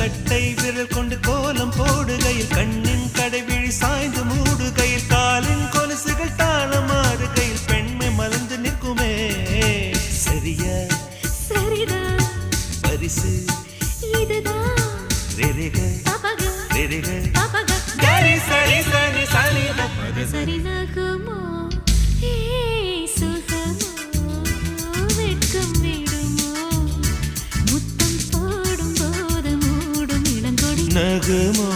கட்டை விரல் கொண்டு கோலம் போடுகையில் கண்ணின் கடைவிழி சாய்ந்து மூடுகையில் காலின் கொலுசுகள் தாளமாடுகையில் பெண்மை மலர்ந்து நிற்குமே சரியா சரிதான் பரிசு இதுதான் ரெரிக பபக ரெரிக பபக கரி சரி சரி சரி பபக சரிதாகுமோ ஏ சுகமோ வெட்கம் விடுமோ முத்தம் போடும் போது மூடும் இளங்கொடி நகுமோ